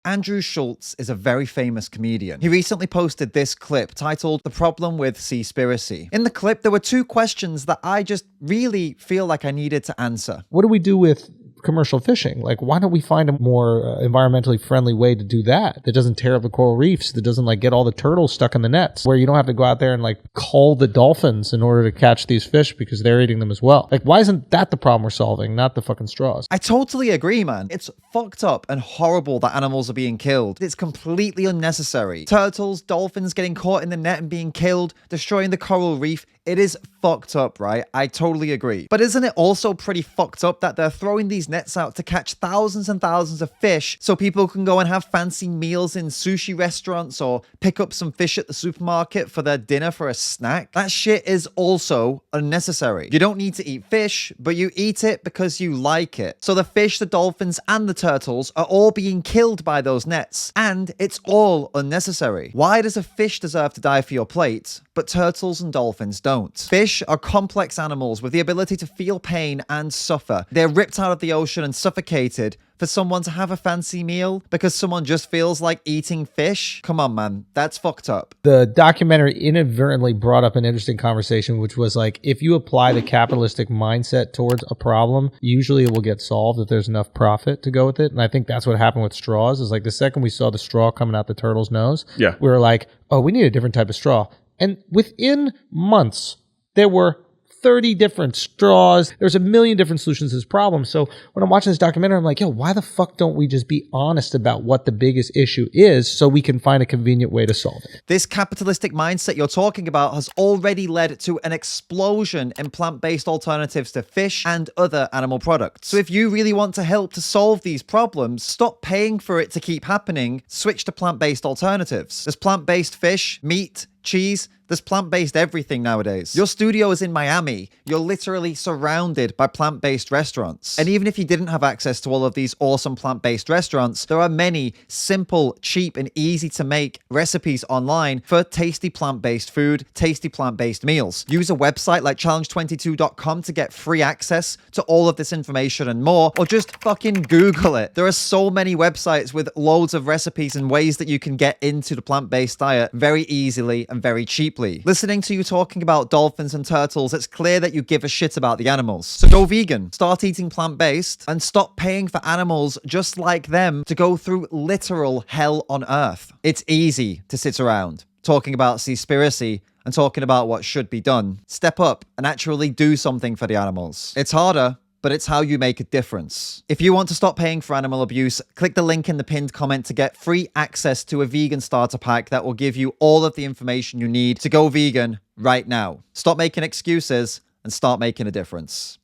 Andrew Schulz is a very famous comedian. He recently posted this clip titled The Problem With Seaspiracy. In the clip, there were two questions that I just really feel like I needed to answer. What do we do with commercial fishing? Like, why don't we find a more environmentally friendly way to do that doesn't tear up the coral reefs, that doesn't like get all the turtles stuck in the nets, where you don't have to go out there and like cull the dolphins in order to catch these fish because they're eating them as well? Like, why isn't that the problem we're solving, not the fucking straws? I totally agree, man. It's fucked up and horrible that animals are being killed. It's completely unnecessary. Turtles, dolphins getting caught in the net and being killed, destroying the coral reef. It is fucked up, right? I totally agree. But isn't it also pretty fucked up that they're throwing these nets out to catch thousands and thousands of fish so people can go and have fancy meals in sushi restaurants or pick up some fish at the supermarket for their dinner for a snack? That shit is also unnecessary. You don't need to eat fish, but you eat it because you like it. So the fish, the dolphins, and the turtles are all being killed by those nets, and it's all unnecessary. Why does a fish deserve to die for your plate, but turtles and dolphins don't? Fish are complex animals with the ability to feel pain and suffer. They're ripped out of the ocean and suffocated for someone to have a fancy meal because someone just feels like eating fish? Come on, man. That's fucked up. The documentary inadvertently brought up an interesting conversation, which was like, if you apply the capitalistic mindset towards a problem, usually it will get solved if there's enough profit to go with it. And I think that's what happened with straws. Is like the second we saw the straw coming out the turtle's nose, we were like, oh, we need a different type of straw. And within months, there were 30 different straws. There's a million different solutions to this problem. So when I'm watching this documentary, I'm like, yo, why the fuck don't we just be honest about what the biggest issue is so we can find a convenient way to solve it? This capitalistic mindset you're talking about has already led to an explosion in plant-based alternatives to fish and other animal products. So if you really want to help to solve these problems, stop paying for it to keep happening, switch to plant-based alternatives. There's plant-based fish, meat, cheese. There's plant-based everything nowadays. Your studio is in Miami. You're literally surrounded by plant-based restaurants. And even if you didn't have access to all of these awesome plant-based restaurants, there are many simple, cheap, and easy to make recipes online for tasty plant-based food, tasty plant-based meals. Use a website like challenge22.com to get free access to all of this information and more, or just fucking Google it. There are so many websites with loads of recipes and ways that you can get into the plant-based diet very easily and very cheaply. Listening to you talking about dolphins and turtles, it's clear that you give a shit about the animals. So go vegan, start eating plant-based, and stop paying for animals just like them to go through literal hell on earth. It's easy to sit around talking about seaspiracy and talking about what should be done. Step up and actually do something for the animals. It's harder, but it's how you make a difference. If you want to stop paying for animal abuse, click the link in the pinned comment to get free access to a vegan starter pack that will give you all of the information you need to go vegan right now. Stop making excuses and start making a difference.